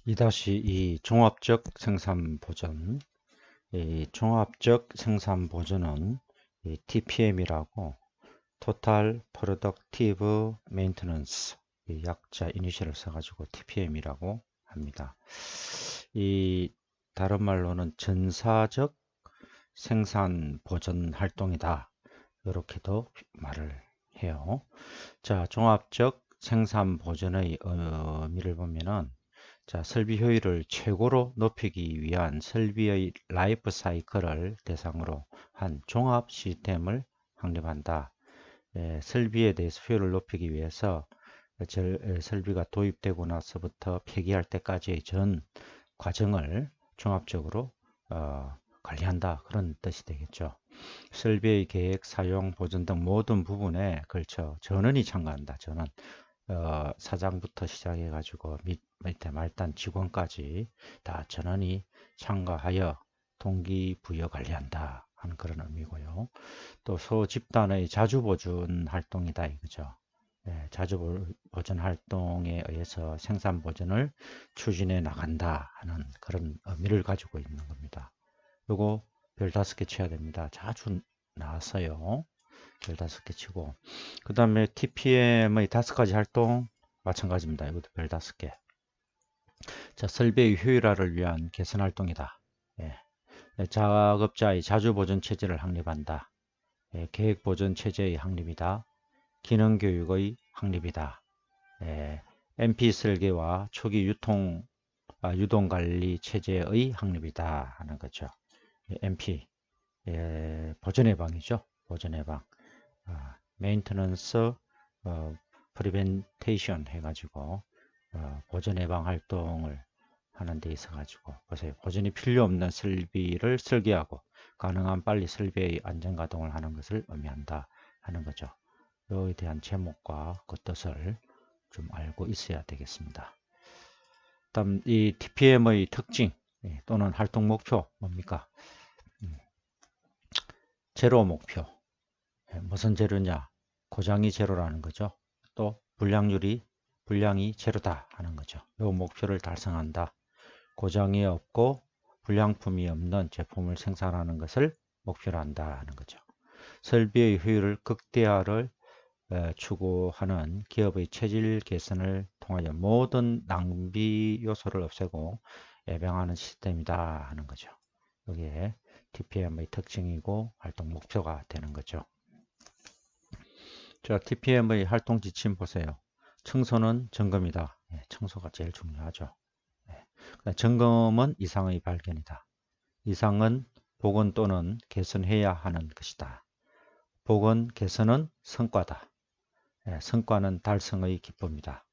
2-2 종합적 생산 보전. 이 종합적 생산 보전은 TPM이라고 Total Productive Maintenance, 이 약자 이니셜을 써가지고 TPM이라고 합니다. 이 다른 말로는 전사적 생산 보전 활동이다, 이렇게도 말을 해요. 자, 종합적 생산 보전의 의미를 보면은, 자, 설비 효율을 최고로 높이기 위한 설비의 라이프 사이클을 대상으로 한 종합 시스템을 확립한다. 설비에 대해서 효율을 높이기 위해서 설비가 도입되고 나서부터 폐기할 때까지의 전 과정을 종합적으로 관리한다, 그런 뜻이 되겠죠. 설비의 계획, 사용, 보존 등 모든 부분에 걸쳐 전원이 참가한다. 전원. 사장부터 시작해 가지고 밑에 말단 직원까지 다 전원이 참가하여 동기부여 관리한다 하는 그런 의미고요. 또 소집단의 자주보존 활동이다 이거죠. 자주보존 활동에 의해서 생산 보존을 추진해 나간다 하는 그런 의미를 가지고 있는 겁니다. 요거 별 5개 쳐야 됩니다. 자주 나왔어요. 별 5개 치고, 그 다음에 TPM의 5가지 활동 마찬가지입니다. 이것도 별 5개. 자, 설비의 효율화를 위한 개선 활동이다. 작업자의 자주 보존 체제를 확립한다. 계획 보존 체제의 확립이다. 기능 교육의 확립이다. MP 설계와 초기 유동 관리 체제의 확립이다 하는 거죠. MP 보존 예방이죠. 보존 예방. 메인테넌스 프리벤테이션 해가지고 보존 예방 활동을 하는 데 있어 가지고 보세요. 보존이 필요 없는 설비를 설계하고 가능한 빨리 설비의 안전 가동을 하는 것을 의미한다 하는 거죠. 여기에 대한 제목과 그 뜻을 좀 알고 있어야 되겠습니다. 다음 이 TPM의 특징 또는 활동 목표 뭡니까? 제로 목표. 무슨 제로냐? 고장이 제로라는 거죠. 또 불량이 제로다 하는 거죠. 이 목표를 달성한다. 고장이 없고 불량품이 없는 제품을 생산하는 것을 목표로 한다 하는 거죠. 설비의 효율을 극대화를 추구하는 기업의 체질 개선을 통하여 모든 낭비 요소를 없애고 예방하는 시스템이다 하는 거죠. 이게 TPM의 특징이고 활동 목표가 되는 거죠. 자, TPM의 활동 지침 보세요. 청소는 점검이다. 청소가 제일 중요하죠. 점검은 이상의 발견이다. 이상은 복원 또는 개선해야 하는 것이다. 복원, 개선은 성과다. 성과는 달성의 기쁨이다.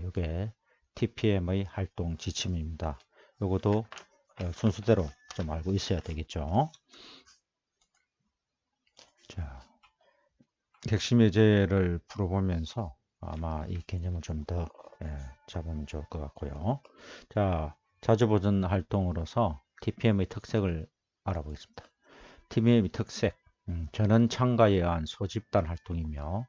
이게 TPM의 활동 지침입니다. 이것도 순서대로 좀 알고 있어야 되겠죠. 자, 핵심 예제를 풀어보면서 아마 이 개념을 좀 더 잡으면 좋을 것 같고요. 자, 자주보존 활동으로서 TPM의 특색을 알아보겠습니다. TPM의 특색, 전원 참가에 의한 소집단 활동이며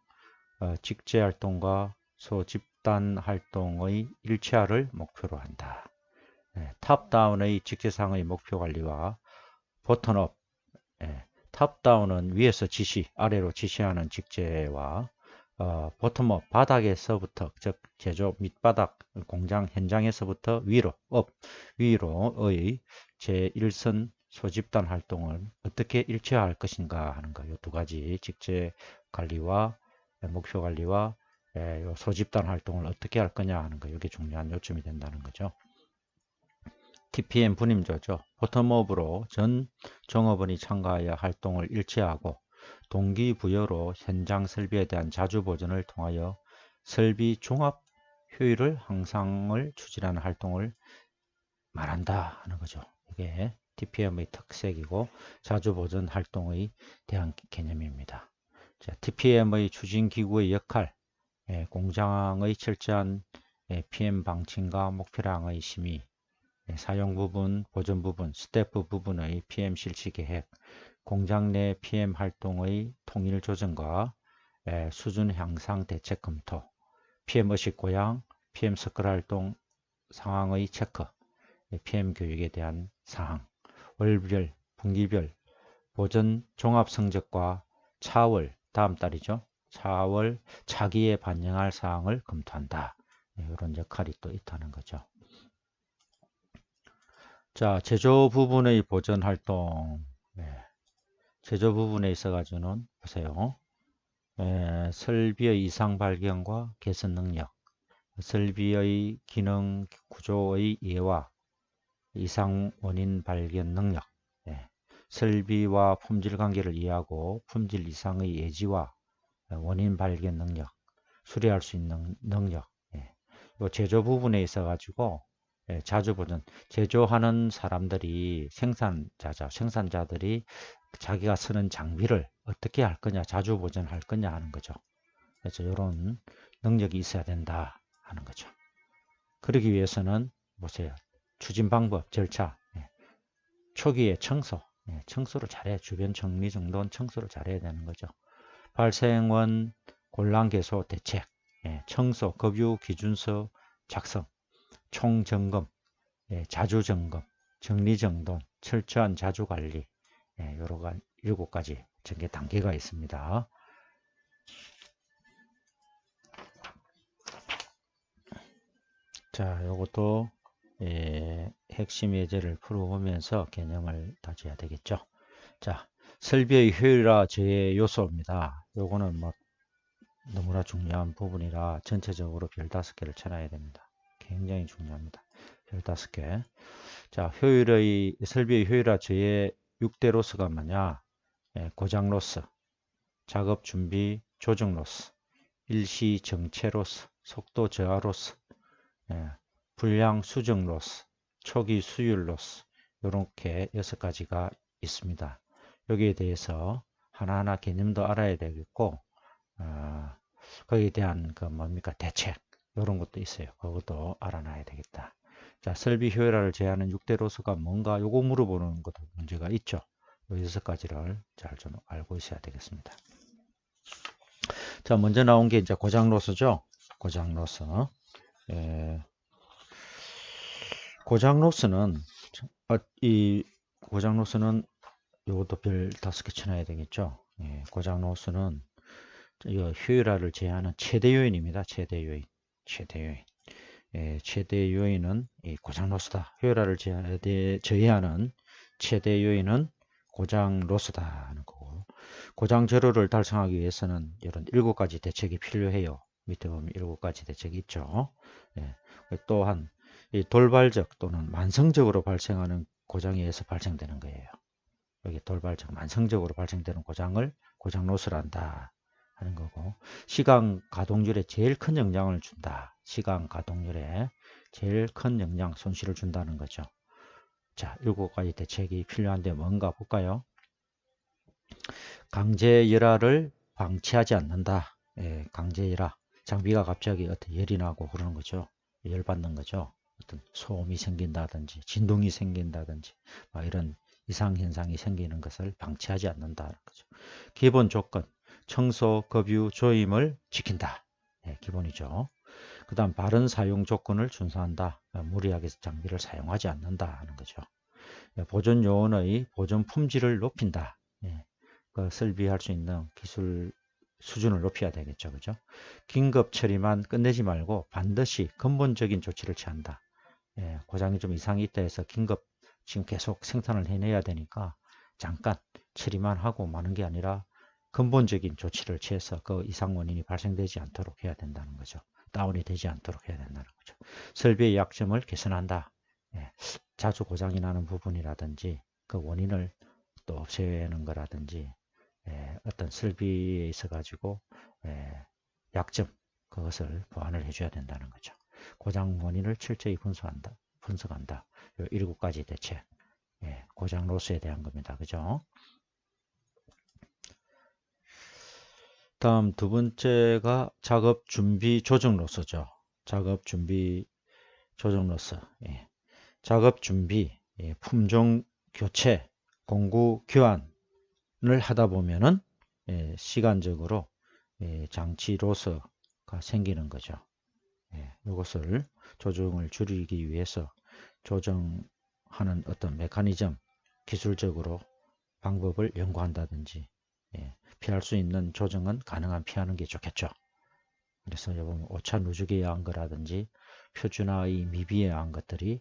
직제 활동과 소집단 활동의 일체화를 목표로 한다. 탑다운의 직제상의 목표 관리와 보턴업, 탑다운은 위에서 지시, 아래로 지시하는 직제와 보텀업, 바닥에서부터, 즉 제조 밑바닥 공장 현장에서부터 위로의 제1선 소집단 활동을 어떻게 일체화할 것인가 하는 거, 이 두 가지 직제 관리와 목표 관리와 소집단 활동을 어떻게 할 거냐 하는 거, 이게 중요한 요점이 된다는 거죠. TPM 분임조죠. 보텀업으로 전 종업원이 참가하여 활동을 일체하고 동기부여로 현장 설비에 대한 자주보존을 통하여 설비 종합 효율을 향상을 추진하는 활동을 말한다 하는 거죠. 이게 TPM의 특색이고 자주보존 활동에 대한 개념입니다. 자, TPM의 추진기구의 역할, 공장의 철저한 PM 방침과 목표량의 심의, 사용 부분, 보존 부분, 스태프 부분의 PM 실시 계획, 공장 내 PM 활동의 통일 조정과 수준 향상 대책 검토, PM 의식 고양, PM 서클 활동 상황의 체크, PM 교육에 대한 사항, 월별, 분기별, 보전 종합 성적과 차월, 다음 달이죠. 차월 차기에 반영할 사항을 검토한다. 이런 역할이 또 있다는 거죠. 자, 제조 부분의 보전 활동. 제조 부분에 있어 가지고는 보세요. 설비의 이상 발견과 개선 능력, 설비의 기능 구조의 이해와 이상 원인 발견 능력, 설비와 품질 관계를 이해하고 품질 이상의 예지와 원인 발견 능력, 수리할 수 있는 능력. 이 제조 부분에 있어 가지고 자주 보는 제조하는 사람들이 생산자들이 자기가 쓰는 장비를 어떻게 할 거냐, 자주 보존할 거냐 하는 거죠. 그래서 이런 능력이 있어야 된다 하는 거죠. 그러기 위해서는 보세요. 추진 방법, 절차, 초기에 청소를 잘해. 주변 정리 정돈 청소를 잘해야 되는 거죠. 발생원 곤란 개소 대책, 청소, 급유 기준서 작성, 총점검, 자주 점검, 정리 정돈, 철저한 자주 관리, 여러 가지 7가지 전개 단계가 있습니다. 자, 요것도 핵심 예제를 풀어보면서 개념을 다져야 되겠죠. 자, 설비의 효율화 제외 요소입니다. 요거는 뭐 너무나 중요한 부분이라 전체적으로 별 5개를 쳐놔야 됩니다. 굉장히 중요합니다. 별 5개. 자, 설비의 효율화 제외 6대 로스가 뭐냐? 고장 로스, 작업 준비 조정 로스, 일시 정체 로스, 속도 저하 로스, 불량 수정 로스, 초기 수율 로스, 이렇게 6가지가 있습니다. 여기에 대해서 하나하나 개념도 알아야 되겠고, 거기에 대한 대책, 이런 것도 있어요. 그것도 알아놔야 되겠다. 자, 설비 효율화를 제하는 6대 로스가 뭔가 요거 물어보는 것도 문제가 있죠. 이 6가지를 잘 좀 알고 있어야 되겠습니다. 자, 먼저 나온 게 이제 고장 로스죠. 고장 로스. 고장 로스는 이 고장 로스는 요것도 별 5개 쳐놔야 되겠죠. 고장 로스는 이 효율화를 제한하는 최대 요인입니다. 최대 요인. 최대 요인은 이 고장 로스다. 효율화를 제한하는 최대 요인은 고장 로스다 하는 거고, 고장 제로를 달성하기 위해서는 이런 7가지 대책이 필요해요. 밑에 보면 7가지 대책이 있죠. 또한 이 돌발적 또는 만성적으로 발생하는 고장에 의해서 발생되는 거예요. 여기 돌발적, 만성적으로 발생되는 고장을 고장 로스를 한다 하는 거고, 시간 가동률에 제일 큰 영향을 준다. 시간 가동률에 제일 큰 영향, 손실을 준다는 거죠. 자, 7가지 대책이 필요한데 뭔가 볼까요? 강제 열화를 방치하지 않는다. 강제 열화. 장비가 갑자기 어떤 열이 나고 그러는 거죠. 열받는 거죠. 어떤 소음이 생긴다든지 진동이 생긴다든지 이런 이상 현상이 생기는 것을 방치하지 않는다는 거죠. 기본 조건, 청소, 급유, 조임을 지킨다. 기본이죠. 그 다음 바른 사용 조건을 준수한다. 무리하게 장비를 사용하지 않는다 하는 거죠. 보존 요원의 보존 품질을 높인다. 설비할 수 있는 기술 수준을 높여야 되겠죠. 그죠? 긴급 처리만 끝내지 말고 반드시 근본적인 조치를 취한다. 고장이 좀 이상이 있다 해서 긴급 지금 계속 생산을 해내야 되니까 잠깐 처리만 하고 마는 게 아니라 근본적인 조치를 취해서 그 이상 원인이 발생되지 않도록 해야 된다는 거죠. 다운이 되지 않도록 해야 된다는 거죠. 설비의 약점을 개선한다. 자주 고장이 나는 부분이라든지 그 원인을 또 없애는 거라든지 어떤 설비에 있어 가지고 약점, 그것을 보완을 해줘야 된다는 거죠. 고장 원인을 철저히 분석한다. 요 7가지 대책. 고장 로스에 대한 겁니다. 그죠? 다음 2번째가 작업 준비 조정 로스죠. 작업 준비 조정 로스. 작업 준비, 품종 교체, 공구 교환을 하다 보면은 시간적으로 장치 로스가 생기는 거죠. 이것을 조정을 줄이기 위해서 조정하는 어떤 메커니즘, 기술적으로 방법을 연구한다든지, 피할 수 있는 조정은 가능한 피하는 게 좋겠죠. 그래서 여러분 오차 누적에 의한 거라든지 표준화의 미비에 의한 것들이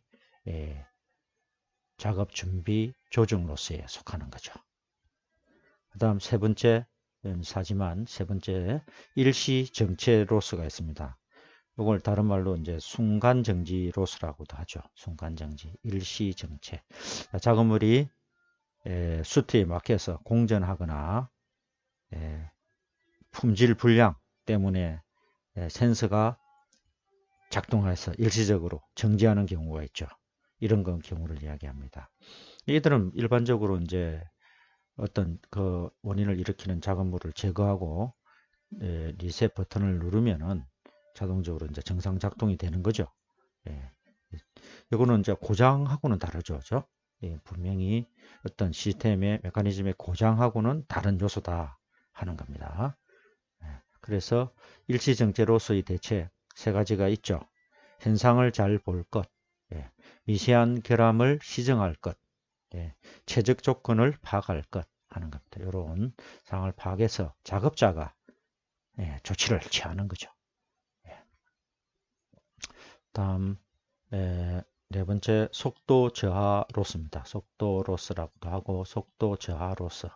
작업 준비 조정로서에 속하는 거죠. 그 다음 세 번째 사지만 세 번째 일시 정체 로스가 있습니다. 이걸 다른 말로 이제 순간 정지 로스라고도 하죠. 순간 정지, 일시 정체. 작업물이 수트에 막혀서 공전하거나 품질 불량 때문에 센서가 작동해서 일시적으로 정지하는 경우가 있죠. 이런 경우를 이야기합니다. 이들은 일반적으로 이제 어떤 그 원인을 일으키는 작업물을 제거하고 리셋 버튼을 누르면은 자동적으로 이제 정상 작동이 되는 거죠. 이거는 이제 고장하고는 다르죠. 그죠? 분명히 어떤 시스템의 메커니즘의 고장하고는 다른 요소다 하는 겁니다. 그래서 일시정체로서의 대책 세 가지가 있죠. 현상을 잘 볼 것, 미세한 결함을 시정할 것, 최적 조건을 파악할 것 하는 겁니다. 이런 상황을 파악해서 작업자가 조치를 취하는 거죠. 다음 네 번째 속도 저하 로스입니다. 속도 로스라고도 하고 속도 저하 로스.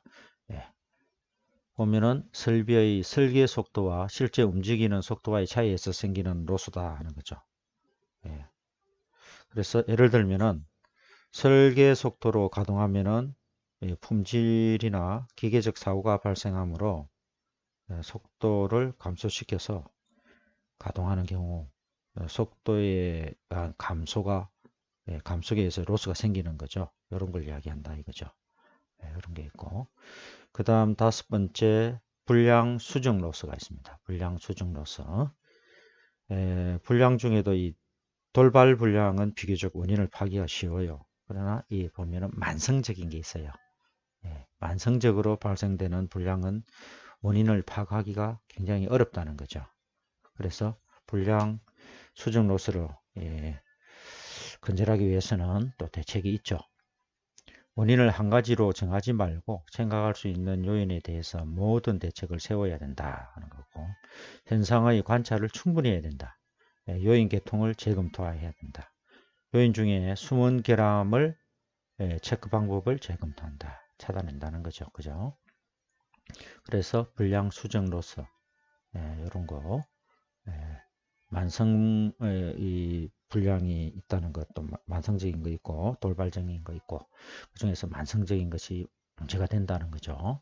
보면은 설비의 설계 속도와 실제 움직이는 속도와의 차이에서 생기는 로스다 하는 거죠. 그래서 예를 들면은 설계 속도로 가동하면은 품질이나 기계적 사고가 발생하므로 속도를 감소시켜서 가동하는 경우 속도의 감소가 감속에 의해서 로스가 생기는 거죠. 이런 걸 이야기한다 이거죠. 이런 게 있고 그 다음 다섯 번째 불량 수정 로스가 있습니다. 불량 수정 로스. 불량 중에도 이 돌발 불량은 비교적 원인을 파기가 쉬워요. 그러나 이 보면은 만성적인 게 있어요. 만성적으로 발생되는 불량은 원인을 파악하기가 굉장히 어렵다는 거죠. 그래서 불량 수정 로스로 근절하기 위해서는 또 대책이 있죠. 원인을 한 가지로 정하지 말고 생각할 수 있는 요인에 대해서 모든 대책을 세워야 된다 하는 거고, 현상의 관찰을 충분히 해야 된다. 요인 계통을 재검토해야 된다. 요인 중에 숨은 결함을 체크 방법을 재검토한다. 찾아낸다는 거죠. 그죠? 그래서 불량 수정로서 이런 거 만성의 불량이 있다는 것도 만성적인 거 있고 돌발적인 거 있고 그 중에서 만성적인 것이 문제가 된다는 거죠.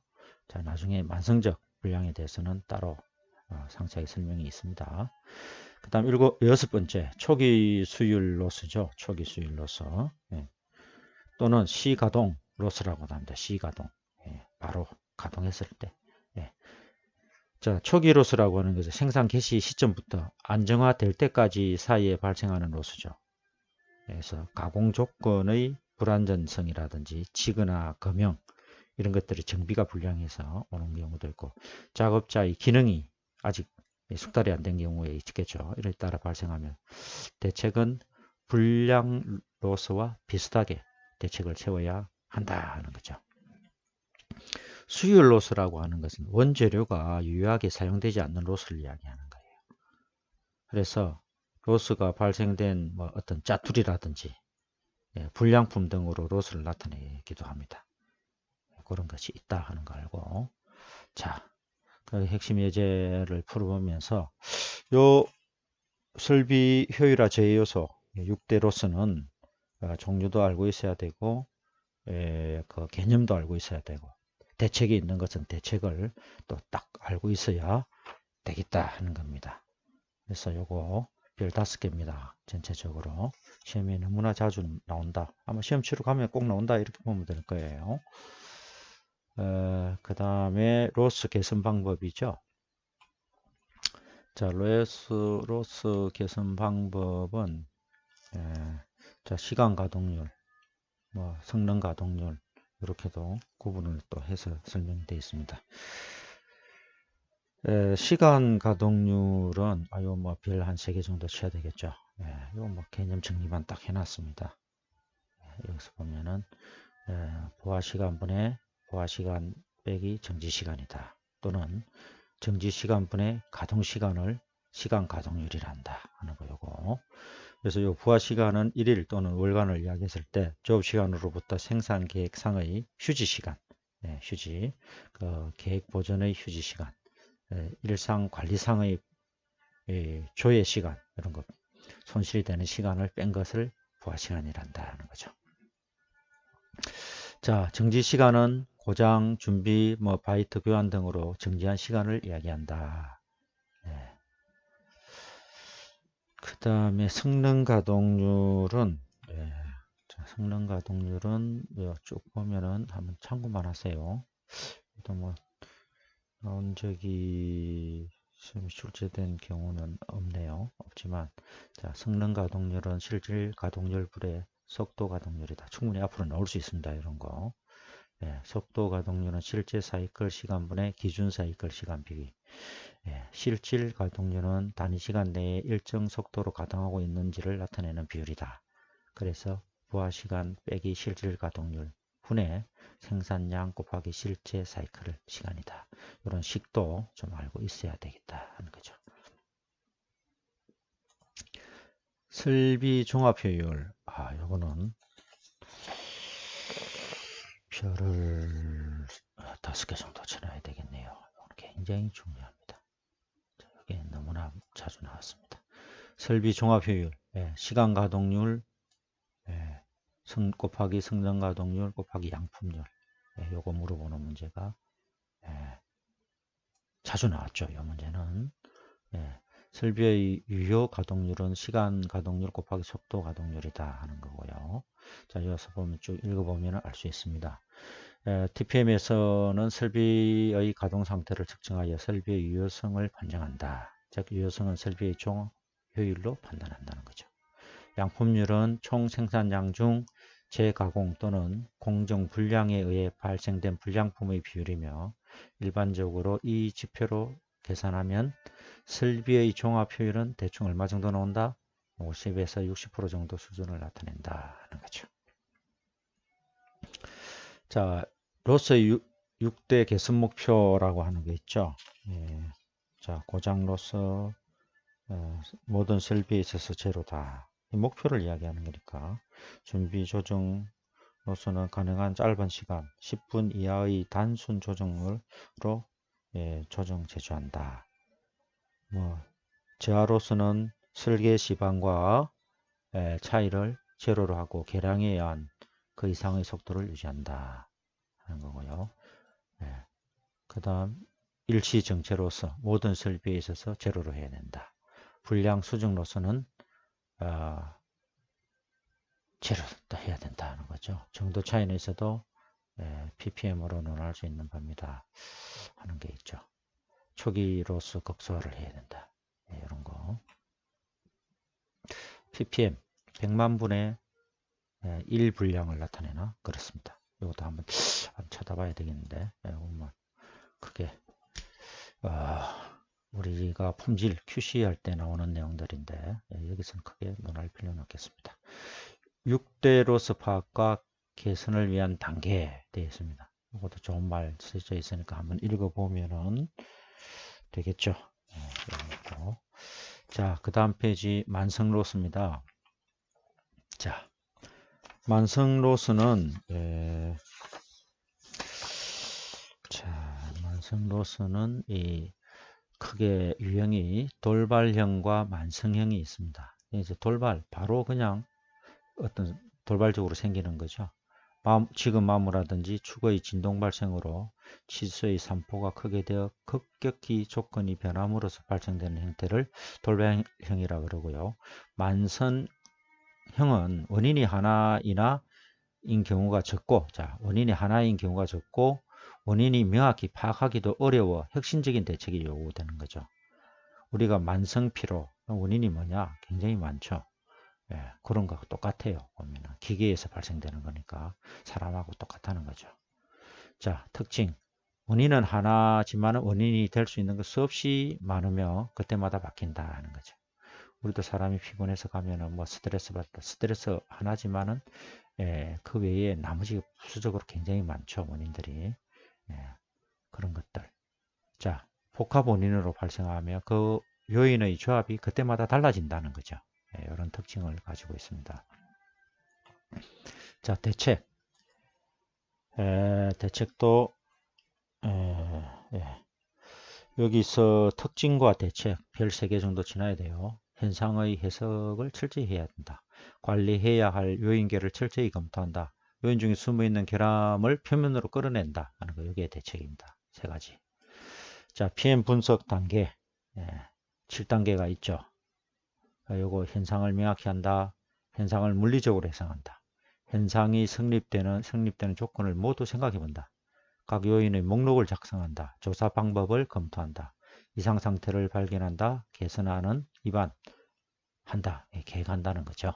자, 나중에 만성적 불량에 대해서는 따로 상세하게 설명이 있습니다. 그 다음 여섯 번째 초기 수율 로스죠. 초기 수율 로스 또는 시가동 로스라고도 합니다. 시가동 바로 가동했을 때 자, 초기 로스라고 하는 것은 생산 개시 시점부터 안정화될 때까지 사이에 발생하는 로스죠. 그래서 가공 조건의 불안전성이라든지 지거나 검형 이런 것들이 정비가 불량해서 오는 경우도 있고 작업자의 기능이 아직 숙달이 안 된 경우에 있겠죠. 이를 따라 발생하면 대책은 불량 로스와 비슷하게 대책을 세워야 한다 하는 거죠. 수율 로스라고 하는 것은 원재료가 유효하게 사용되지 않는 로스를 이야기하는 거예요. 그래서 로스가 발생된 뭐 어떤 짜투리라든지 불량품 등으로 로스를 나타내기도 합니다. 그런 것이 있다 하는 거 알고 자, 그 핵심 예제를 풀어보면서 요 설비 효율화 제외 요소 6대 로스는 종류도 알고 있어야 되고 그 개념도 알고 있어야 되고 대책이 있는 것은 대책을 또 딱 알고 있어야 되겠다 하는 겁니다. 그래서 요거 별 5개입니다. 전체적으로 시험에 너무나 자주 나온다. 아마 시험 치러 가면 꼭 나온다 이렇게 보면 될 거예요. 그 다음에 로스 개선 방법이죠. 자, 로스 개선 방법은 자, 시간 가동률, 뭐 성능 가동률 이렇게도 구분을 또 해서 설명되어 있습니다. 시간 가동률은 요 뭐 별 한 3개 정도 쳐야 되겠죠. 요 뭐 개념 정리만 딱 해놨습니다. 여기서 보면은 보아시간분의 보아시간 빼기 정지시간이다. 또는 정지시간분의 가동시간을 시간 가동률이라 한다 하는 거 요거. 그래서 요 부하시간은 일일 또는 월간을 이야기했을 때 조업시간으로부터 생산계획상의 휴지시간, 휴지, 계획 보전의 휴지시간, 일상관리상의 조회시간, 이런 것, 손실이 되는 시간을 뺀 것을 부하시간이란다 하는 거죠. 자, 정지시간은 고장, 준비, 바이트 교환 등으로 정지한 시간을 이야기한다. 그 다음에 성능 가동률은 성능 가동률은 쭉 보면은 한번 참고만 하세요. 또 뭐 나온 적이 출제된 경우는 없네요. 없지만 자, 성능 가동률은 실질 가동률분의 속도 가동률이다. 충분히 앞으로 나올 수 있습니다. 이런 거. 속도 가동률은 실제 사이클 시간분의 기준 사이클 시간 비기. 실질 가동률은 단위 시간 내에 일정 속도로 가동하고 있는지를 나타내는 비율이다. 그래서 부하시간 빼기 실질 가동률 분의 생산량 곱하기 실제 사이클 시간이다. 이런 식도 좀 알고 있어야 되겠다 하는 거죠. 설비 종합 효율. 요거는 별을 5개 정도 쳐놔야 되겠네요. 굉장히 중요합니다. 이게 너무나 자주 나왔습니다. 설비 종합 효율, 시간 가동률, 곱하기 성능 가동률 곱하기 양품률. 요거 물어보는 문제가 자주 나왔죠. 이 문제는. 설비의 유효 가동률은 시간 가동률 곱하기 속도 가동률이다 하는 거고요. 자, 여기서 보면 쭉 읽어보면 알 수 있습니다. TPM에서는 설비의 가동 상태를 측정하여 설비의 유효성을 판정한다. 즉, 유효성은 설비의 총 효율로 판단한다는 거죠. 양품률은 총 생산량 중 재가공 또는 공정 불량에 의해 발생된 불량품의 비율이며 일반적으로 이 지표로 계산하면 설비의 종합 효율은 대충 얼마 정도 나온다? 50에서 60% 정도 수준을 나타낸다 하는 거죠. 자, 로스 6대 개선 목표라고 하는 게 있죠. 자, 고장 로스 모든 설비에 있어서 제로다. 이 목표를 이야기하는 거니까 준비 조정 로스는 가능한 짧은 시간 10분 이하의 단순 조정으로 조정 제조한다. 저하로서는 설계 시방과 차이를 제로로 하고 계량에 의한 그 이상의 속도를 유지한다 하는 거고요. 그 다음 일시 정체로서 모든 설비에 있어서 제로로 해야 된다. 불량 수정로서는 제로로 해야 된다는 거죠. 정도 차이는 있어도 ppm으로 논할 수 있는 겁니다 하는 게 있죠. 초기로서 극소화를 해야 된다. 이런 거. ppm 100만 분의 1 분량을 나타내나? 그렇습니다. 이것도 한번 쳐다봐야 되겠는데, 크게 우리가 품질 QC 할 때 나오는 내용들인데 여기서는 크게 논할 필요는 없겠습니다. 6대 로스 파악과 개선을 위한 단계 되어 있습니다. 이것도 좋은 말 쓰여 있으니까 한번 읽어보면은 되겠죠. 자, 그 다음 페이지 만성로스입니다. 자, 만성로스는 만성로스는 크게 유형이 돌발형과 만성형이 있습니다. 이제 돌발 바로 그냥 어떤 돌발적으로 생기는 거죠. 지금 마모라든지 축의 진동 발생으로 치수의 산포가 크게 되어 급격히 조건이 변함으로써 발생되는 형태를 돌발형이라 그러고요. 만성형은 원인이 하나인 경우가 적고, 원인이 하나인 경우가 적고, 원인이 명확히 파악하기도 어려워 혁신적인 대책이 요구되는 거죠. 우리가 만성피로, 원인이 뭐냐? 굉장히 많죠. 그런 거하고 똑같아요. 보면 기계에서 발생되는 거니까 사람하고 똑같다는 거죠. 자, 특징. 원인은 하나지만 원인이 될 수 있는 것 수없이 많으며 그때마다 바뀐다 하는 거죠. 우리도 사람이 피곤해서 가면은 뭐 스트레스 받다. 스트레스 하나지만은 그 외에 나머지 부수적으로 굉장히 많죠. 원인들이. 그런 것들. 자, 복합 원인으로 발생하며 그 요인의 조합이 그때마다 달라진다는 거죠. 이런 특징을 가지고 있습니다. 자, 대책. 대책도 여기서 특징과 대책 별 3개 정도 지나야 돼요. 현상의 해석을 철저히 해야 된다. 관리해야 할 요인계를 철저히 검토한다. 요인 중에 숨어있는 결함을 표면으로 끌어낸다 하는 거, 이게 대책입니다. 3가지. 자, PM 분석 단계 7단계가 있죠. 요거 현상을 명확히 한다. 현상을 물리적으로 해석한다. 현상이 성립되는 조건을 모두 생각해 본다. 각 요인의 목록을 작성한다. 조사 방법을 검토한다. 이상 상태를 발견한다. 개선하는 입안한다. 계획한다는 거죠.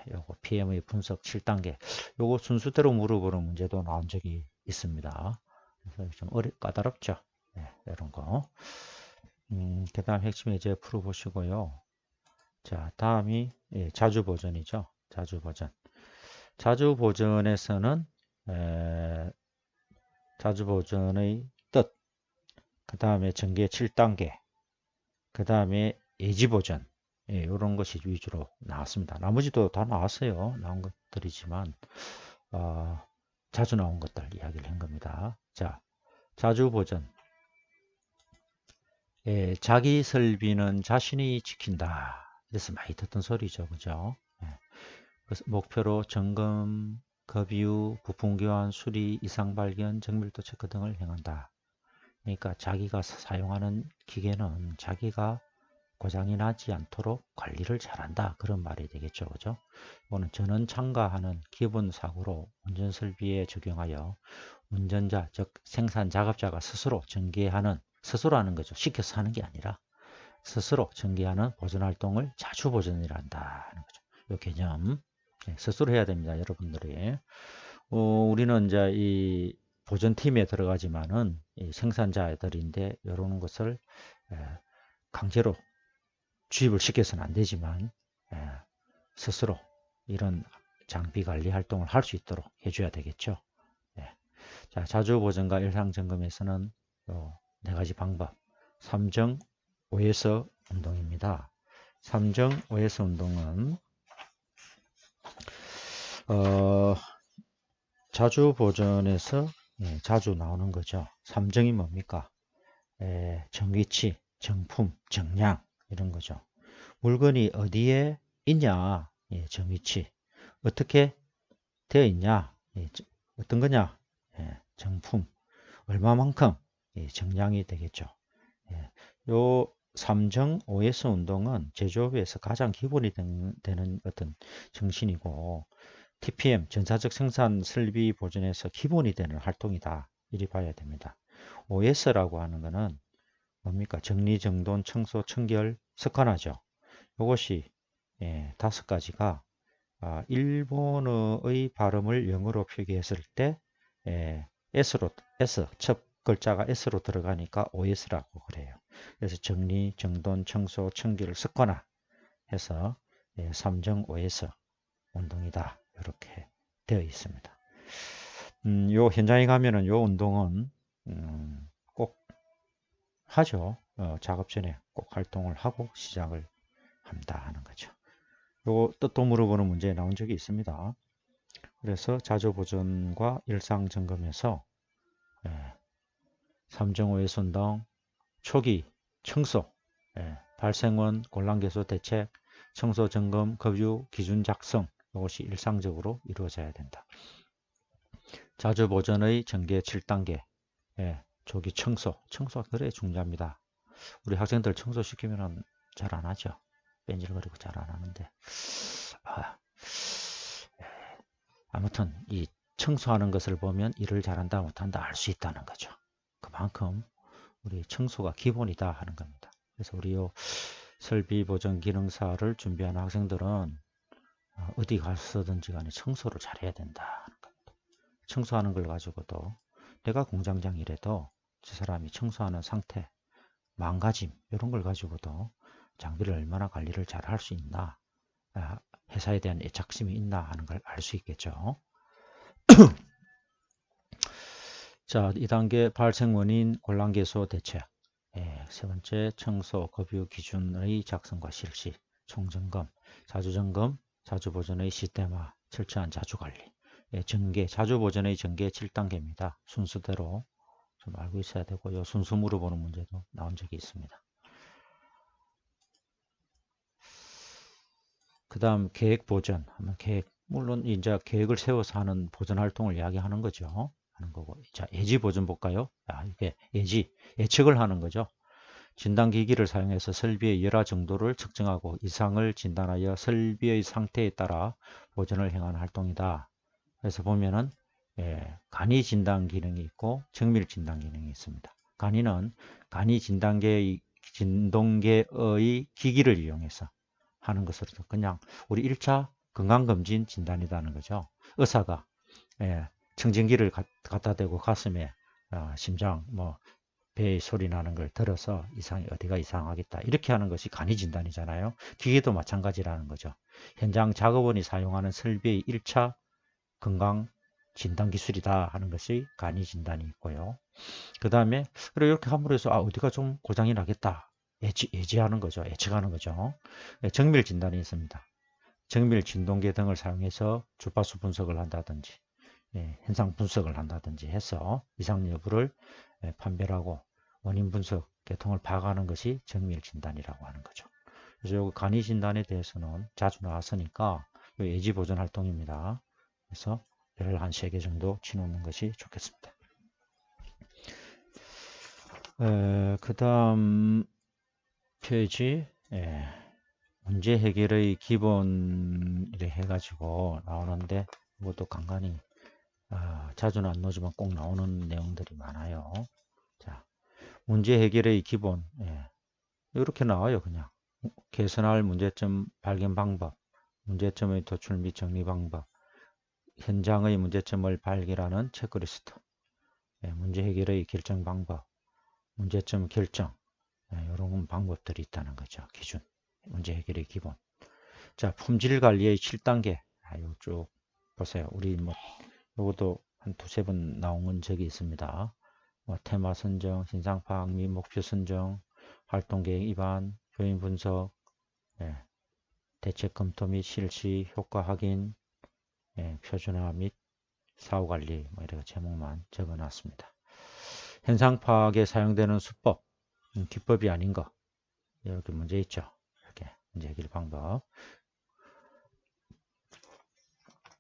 요거 PM의 분석 7단계. 요거 순수대로 물어보는 문제도 나온 적이 있습니다. 그래서 좀 까다롭죠. 이런 거. 그 다음 핵심 예제 풀어보시고요. 자, 다음이 자주 보전이죠. 자주 보전. 자주 보전에서는 자주 보전의 뜻, 그 다음에 전개 7단계, 그 다음에 예지 보전, 이런 것이 위주로 나왔습니다. 나머지도 다 나왔어요. 나온 것들이지만 자주 나온 것들 이야기를 한 겁니다. 자, 자주 보전. 자기 설비는 자신이 지킨다. 그래서 많이 듣던 소리죠. 그죠? 그래서 목표로 점검, 급유, 부품 교환, 수리, 이상 발견, 정밀도 체크 등을 행한다. 그러니까 자기가 사용하는 기계는 자기가 고장이 나지 않도록 관리를 잘한다. 그런 말이 되겠죠. 그죠? 이거는 전원 참가하는 기본 사고로 운전 설비에 적용하여 운전자, 즉 생산 작업자가 스스로 전개하는, 스스로 하는 거죠. 시켜서 하는 게 아니라 스스로 전개하는 보존 활동을 자주 보존이라 한다 하는 거죠. 이 개념 스스로 해야 됩니다. 여러분들이. 우리는 이제 이 보존팀에 들어가지만은 이 생산자들인데 이런 것을 강제로 주입을 시켜서는 안 되지만 스스로 이런 장비 관리 활동을 할 수 있도록 해줘야 되겠죠. 자, 자주 보전과 일상 점검에서는 4가지 방법. 3정 5S 운동입니다. 3정 5S 운동은 자주 보전에서 자주 나오는 거죠. 3정이 뭡니까? 정위치, 정품, 정량 이런 거죠. 물건이 어디에 있냐, 정위치. 어떻게 되어 있냐, 어떤 거냐, 정품, 얼마만큼, 정량이 되겠죠. 요 3정 5S 운동은 제조업에서 가장 기본이 되는 어떤 정신이고 TPM, 전사적 생산 설비 보존에서 기본이 되는 활동이다. 이리 봐야 됩니다. OS라고 하는 것은 뭡니까? 정리, 정돈, 청소, 청결, 습관화죠. 이것이 5가지가 일본어의 발음을 영어로 표기했을 때 첫 글자가 S로 들어가니까 OS라고 그래요. 그래서 정리, 정돈, 청소, 청결, 습관화 해서 3정 OS 운동이다. 이렇게 되어 있습니다. 요 현장에 가면은 요 운동은 꼭 하죠. 작업 전에 꼭 활동을 하고 시작을 한다 하는 거죠. 요 뜻도 물어보는 문제에 나온 적이 있습니다. 그래서 자주 보존과 일상 점검에서 3정 OS 운동, 초기 청소, 발생원, 곤란개수 대책, 청소 점검, 급유, 기준 작성 이것이 일상적으로 이루어져야 된다. 자주 보전의 전개 7단계 조기 청소가 그래 중요합니다. 우리 학생들 청소시키면 잘 안 하죠. 뺀질거리고 잘 안 하는데 아무튼 이 청소하는 것을 보면 일을 잘한다 못한다 알 수 있다는 거죠. 그만큼 우리 청소가 기본이다 하는 겁니다. 그래서 우리 요 설비 보전 기능사를 준비하는 학생들은 어디 가서든지 간에 청소를 잘해야 된다 하는 겁니다. 청소하는 걸 가지고도 내가 공장장이라도 저 사람이 청소하는 상태, 망가짐 이런 걸 가지고도 장비를 얼마나 관리를 잘 할 수 있나, 회사에 대한 애착심이 있나 하는 걸 알 수 있겠죠. 자, 2단계 발생 원인 곤란계수 대책. 세 번째, 청소 급유 기준의 작성과 실시, 총점검, 자주점검, 자주보존의 시스템화, 철저한 자주관리. 전개, 자주보존의 전개 7단계입니다. 순서대로 좀 알고 있어야 되고요. 순서 물어보는 문제도 나온 적이 있습니다. 그 다음 계획 보전 하면 물론 이제 계획을 세워서 하는 보전 활동을 이야기하는 거죠. 하는 거고. 자, 예지 보전 볼까요? 이게 예측을 하는 거죠. 진단기기를 사용해서 설비의 열화 정도를 측정하고 이상을 진단하여 설비의 상태에 따라 보전을 행하는 활동이다. 그래서 보면은 간이 진단 기능이 있고 정밀 진단 기능이 있습니다. 간이는 간이 진동계의 기기를 이용해서 하는 것으로서 그냥 우리 1차 건강검진 진단이라는 거죠. 의사가 청진기를 갖다 대고 가슴에 심장 배의 소리 나는 걸 들어서 어디가 이상하겠다 이렇게 하는 것이 간이 진단이잖아요. 기계도 마찬가지라는 거죠. 현장 작업원이 사용하는 설비의 1차 건강 진단 기술이다 하는 것이 간이 진단이 있고요. 그 다음에 이렇게 함으로 해서 어디가 좀 고장이 나겠다 예지하는 거죠. 예측하는 거죠. 정밀 진단이 있습니다. 정밀 진동계 등을 사용해서 주파수 분석을 한다든지 현상 분석을 한다든지 해서 이상 여부를 판별하고 원인 분석 계통을 파악하는 것이 정밀 진단이라고 하는 거죠. 그래서 요 간이 진단에 대해서는 자주 나왔으니까 예지 보존 활동입니다. 그래서 별 한 3개 정도 치놓는 것이 좋겠습니다. 그 다음 페이지 문제 해결의 기본이래 해가지고 나오는데 이것도 간간히 자주는 안 나오지만 꼭 나오는 내용들이 많아요. 자, 문제 해결의 기본 이렇게 나와요. 그냥 개선할 문제점 발견 방법, 문제점의 도출 및 정리 방법, 현장의 문제점을 발견하는 체크리스트, 문제 해결의 결정 방법, 문제점 결정 이런 방법들이 있다는 거죠. 기준, 문제 해결의 기본. 자, 품질 관리의 7단계. 이거 쭉 보세요. 우리 요것도 한 2-3번 나온 적이 있습니다. 테마 선정, 신상 파악 및 목표 선정, 활동 계획 입안, 요인 분석, 대책 검토 및 실시, 효과 확인, 표준화 및 사후 관리 이렇게 제목만 적어 놨습니다. 현상 파악에 사용되는 수법, 기법이 아닌 거 이렇게 문제 있죠. 이렇게 문제 해결 방법.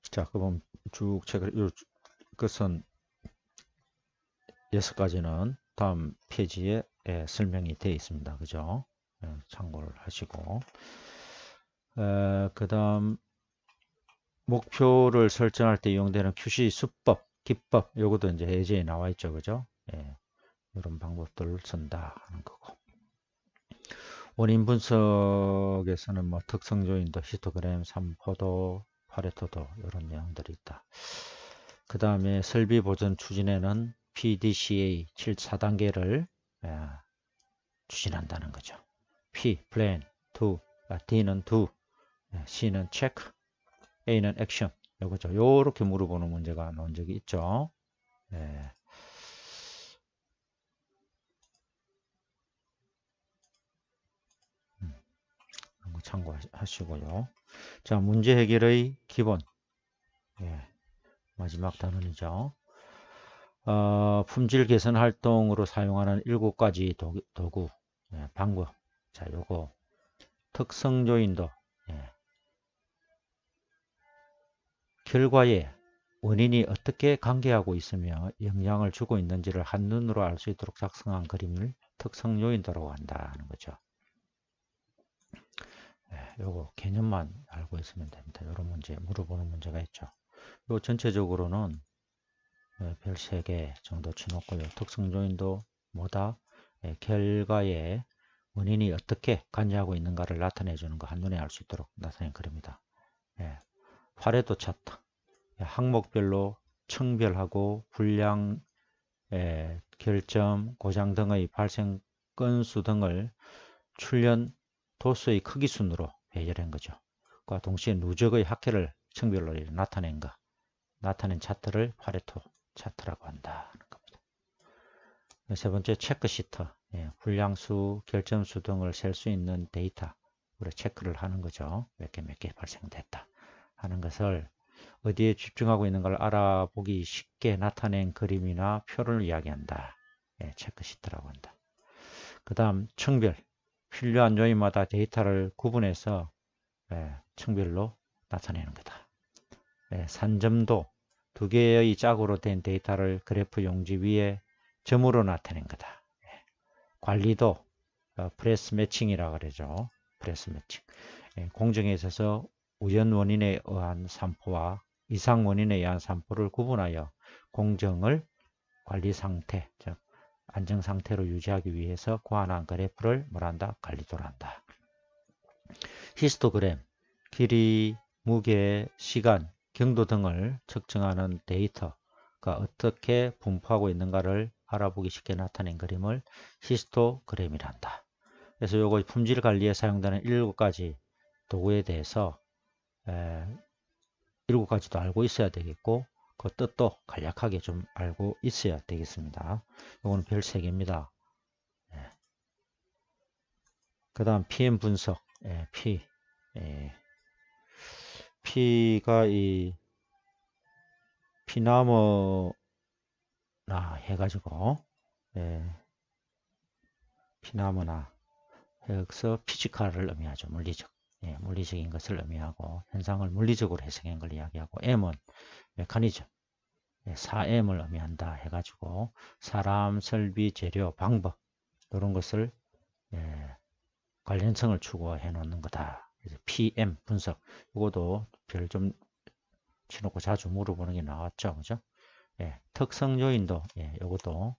자, 그럼 쭉 이것은 6가지는 다음 페이지에 설명이 되어 있습니다. 그죠? 참고를 하시고. 그 다음 목표를 설정할 때 이용되는 QC 수법, 기법, 요것도 이제 예제에 나와 있죠. 그죠? 이런 방법들을 쓴다 하는 거고. 원인 분석에서는 특성 조인도, 히스토그램, 3포도, 파레토도 이런 내용들이 있다. 그 다음에 설비 보전 추진에는 PDCA 4단계를 추진한다는 거죠. P, plan, do, D는 do, C는 check, A는 action. 요거죠. 요렇게 물어보는 문제가 나온 적이 있죠. 참고하시고요. 자, 문제 해결의 기본. 마지막 단원이죠. 품질 개선 활동으로 사용하는 7가지 도구, 방법. 자, 요거 특성 조인도, 결과에 원인이 어떻게 관계하고 있으며 영향을 주고 있는지를 한눈으로 알 수 있도록 작성한 그림을 특성 요인도라고 한다는 거죠. 요거 개념만 알고 있으면 됩니다. 이런 문제 물어보는 문제가 있죠. 요 전체적으로는 별 3개 정도 쳐놓고요. 특성 요인도 뭐다? 결과에 원인이 어떻게 관여하고 있는가를 나타내 주는 거 한눈에 알 수 있도록 나타낸 그림이다. 파레토 차트. 항목별로 청별하고 분량 결점, 고장 등의 발생 건수 등을 출현 도수의 크기 순으로 배열한 거죠. 그와 동시에 누적의 합계를 층별로 나타낸 거. 나타낸 차트를 파레토 차트라고 한다. 세 번째 체크시트. 불량수, 결점수 등을 셀 수 있는 데이터로 체크를 하는 거죠. 몇 개 발생됐다 하는 것을 어디에 집중하고 있는 걸 알아보기 쉽게 나타낸 그림이나 표를 이야기한다. 체크시트라고 한다. 그 다음 층별. 필요한 요인마다 데이터를 구분해서 층별로 나타내는 거다. 산점도. 두 개의 짝으로 된 데이터를 그래프 용지 위에 점으로 나타낸 거다. 관리도 프레스 매칭이라고 그러죠. 프레스 매칭. 공정에 있어서 우연 원인에 의한 산포와 이상 원인에 의한 산포를 구분하여 공정을 관리 상태, 즉 안정 상태로 유지하기 위해서 고안한 그래프를 뭐란다? 관리도를 한다. 히스토그램, 길이, 무게, 시간, 경도 등을 측정하는 데이터가 어떻게 분포하고 있는가를 알아보기 쉽게 나타낸 그림을 히스토그램이란다. 그래서 요거 품질 관리에 사용되는 7가지 도구에 대해서 7가지도 알고 있어야 되겠고 그 뜻도 간략하게 좀 알고 있어야 되겠습니다. 요거는 별 3개입니다. 그 다음 PM 분석. P가 이 피나무나 해가지고 피나무나 해서 피지컬을 의미하죠. 물리적. 물리적인 것을 의미하고 현상을 물리적으로 해석한 걸 이야기하고 M은 메커니즘. 4M을 의미한다 해가지고 사람, 설비, 재료, 방법 이런 것을 관련성을 추구해 놓는 거다. 그래서 PM 분석. 이것도 별 좀 치놓고 자주 물어보는 게 나왔죠. 그죠? 특성 요인도, 이것도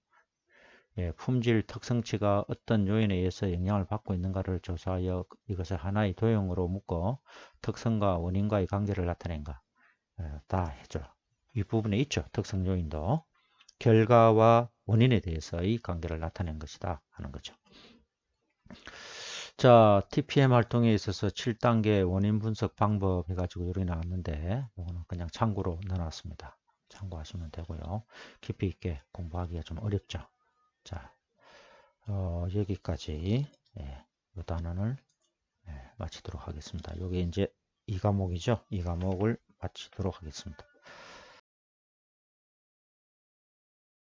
품질 특성치가 어떤 요인에 의해서 영향을 받고 있는가를 조사하여 이것을 하나의 도형으로 묶어 특성과 원인과의 관계를 나타낸가. 다 했죠. 이 부분에 있죠. 특성 요인도. 결과와 원인에 대해서의 관계를 나타낸 것이다 하는 거죠. 자, TPM 활동에 있어서 7단계 원인 분석 방법 해가지고 이렇게 나왔는데 이거는 그냥 참고로 넣어놨습니다. 참고하시면 되고요. 깊이 있게 공부하기가 좀 어렵죠. 자, 여기까지 이 단원을 마치도록 하겠습니다. 이게 이제 2과목이죠. 2과목을 마치도록 하겠습니다.